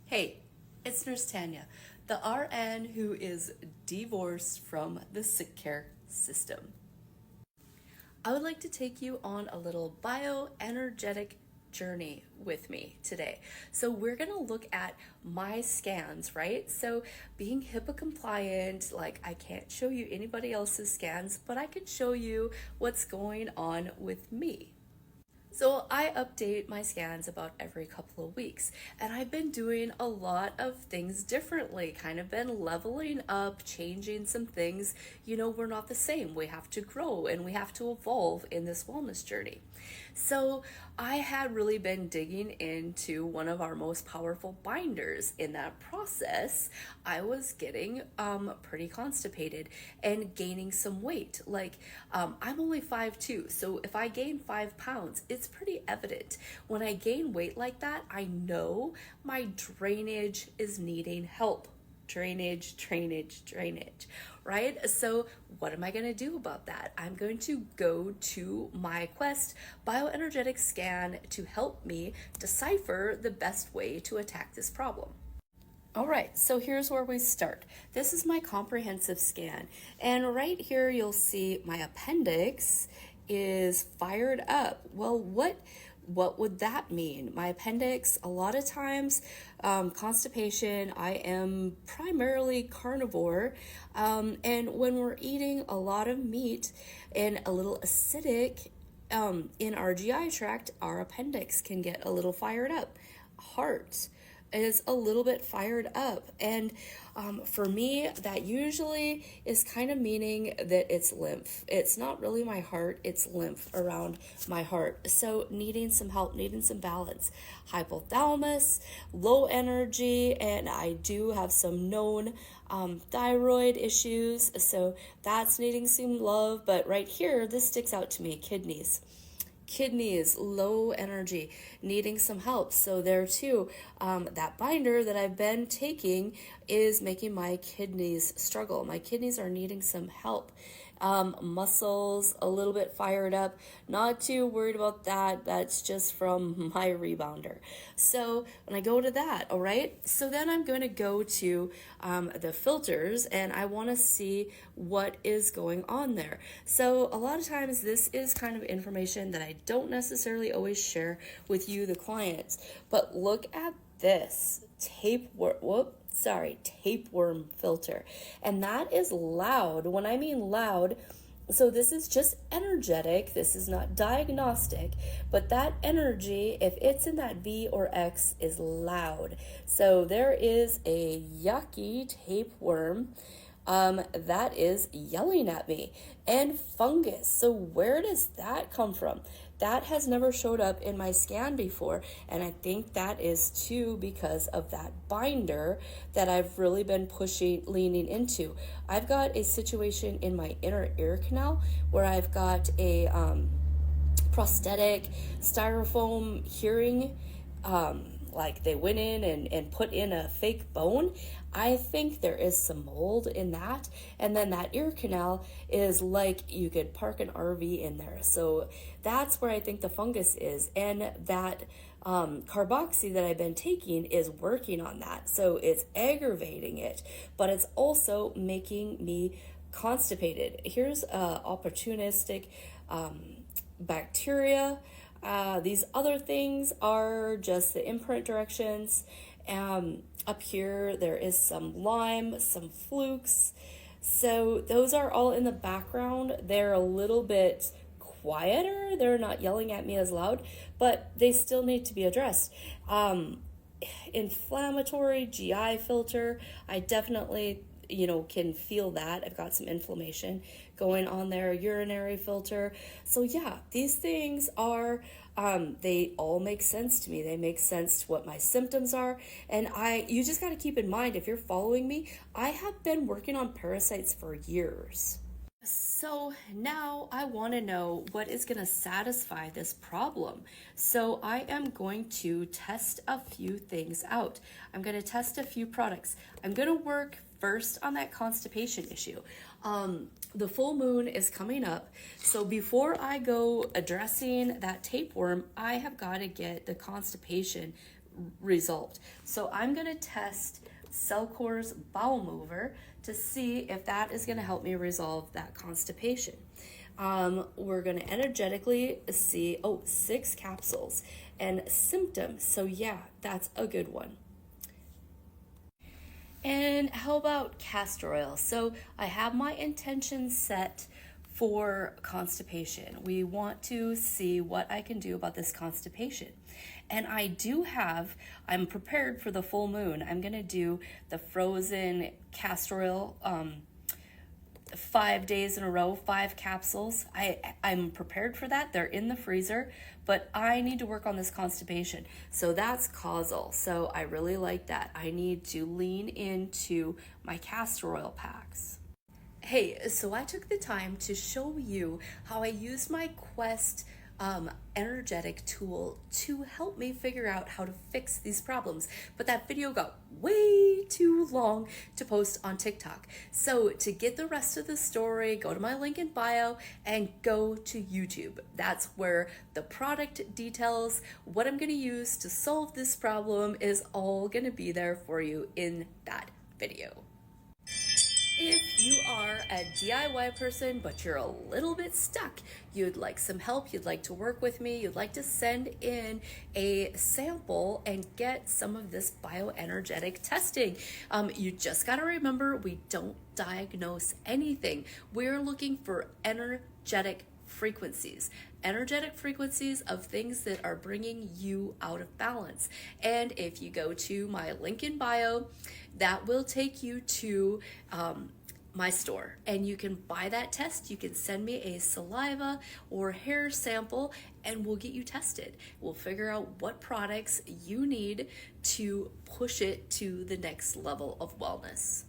Hey, it's Nurse Tanya, the RN who is divorced from the sick care system. I would like to take you on a little bioenergetic journey with me today. So we're going to look at my scans, right? So being HIPAA compliant, like I can't show you anybody else's scans, but I can show you what's going on with me. So I update my scans about every couple of weeks, and I've been doing a lot of things differently, kind of been leveling up, changing some things. We're not the same. We have to grow and we have to evolve in this wellness journey. So I had really been digging into one of our most powerful binders. In that process, I was getting pretty constipated and gaining some weight. I'm only 5'2", so if I gain 5 pounds, it's pretty evident. When I gain weight like that, I know my drainage is needing help. Drainage, right? So what am I going to do about that? I'm going to go to my Quest bioenergetic scan to help me decipher the best way to attack this problem. All right, so here's where we start. This is my comprehensive scan, and right here you'll see my appendix is fired up. Well, what would that mean? My appendix, a lot of times, constipation, I am primarily carnivore, and when we're eating a lot of meat and a little acidic in our GI tract, our appendix can get a little fired up. Heart is a little bit fired up, and for me that usually is kind of meaning that it's lymph. It's not really my heart, it's lymph around my heart. So needing some help, needing some balance. Hypothalamus, low energy, and I do have some known thyroid issues, so that's needing some love. But right here, this sticks out to me. Kidneys, low energy, needing some help. So there too, that binder that I've been taking is making my kidneys struggle. My kidneys are needing some help. Muscles a little bit fired up, not too worried about that. That's just from my rebounder. So when I go to that, all right, so then I'm going to go to the filters, and I want to see what is going on there. So a lot of times this is kind of information that I don't necessarily always share with you, the clients, but look at this tapeworm filter, and that is loud. When I mean loud, so this is just energetic, this is not diagnostic, but that energy, if it's in that V or X, is loud. So there is a yucky tapeworm that is yelling at me, and fungus. So where does that come from? That has never showed up in my scan before, and I think that is too because of that binder that I've really been leaning into. I've got a situation in my inner ear canal where I've got a prosthetic styrofoam hearing, like they went in and put in a fake bone. I think there is some mold in that. And then that ear canal is like you could park an RV in there. So that's where I think the fungus is. And that carboxy that I've been taking is working on that. So it's aggravating it, but it's also making me constipated. Here's opportunistic bacteria. These other things are just the imprint directions. Up here, there is some Lyme, some flukes. So those are all in the background. They're a little bit quieter. They're not yelling at me as loud, but they still need to be addressed. Inflammatory GI filter, I definitely can feel that. I've got some inflammation going on there. Urinary filter. So yeah, these things are, they all make sense to me. They make sense to what my symptoms are. And you just got to keep in mind, if you're following me, I have been working on parasites for years. So now I want to know what is going to satisfy this problem. So I am going to test a few things out. I'm going to test a few products. I'm going to work first on that constipation issue. The full moon is coming up, so before I go addressing that tapeworm, I have got to get the constipation resolved. So I'm going to test Cellcore's Bowel Mover to see if that is going to help me resolve that constipation. We're going to energetically see, 6 capsules and symptoms. So yeah, that's a good one. And how about castor oil? So I have my intention set for constipation. We want to see what I can do about this constipation. And I'm prepared for the full moon. I'm gonna do the frozen castor oil 5 days in a row, 5 capsules. I'm prepared for that. They're in the freezer, but I need to work on this constipation. So that's causal. So I really like that. I need to lean into my castor oil packs. Hey, so I took the time to show you how I use my Quest energetic tool to help me figure out how to fix these problems. But that video got way too long to post on TikTok. So to get the rest of the story, go to my link in bio and go to YouTube. That's where the product details, what I'm going to use to solve this problem is all going to be there for you in that video. If you are a DIY person, but you're a little bit stuck, you'd like some help, you'd like to work with me, you'd like to send in a sample and get some of this bioenergetic testing, you just gotta remember, we don't diagnose anything. We're looking for energetic frequencies of things that are bringing you out of balance. And if you go to my link in bio, that will take you to my store, and you can buy that test. You can send me a saliva or hair sample and we'll get you tested. We'll figure out what products you need to push it to the next level of wellness.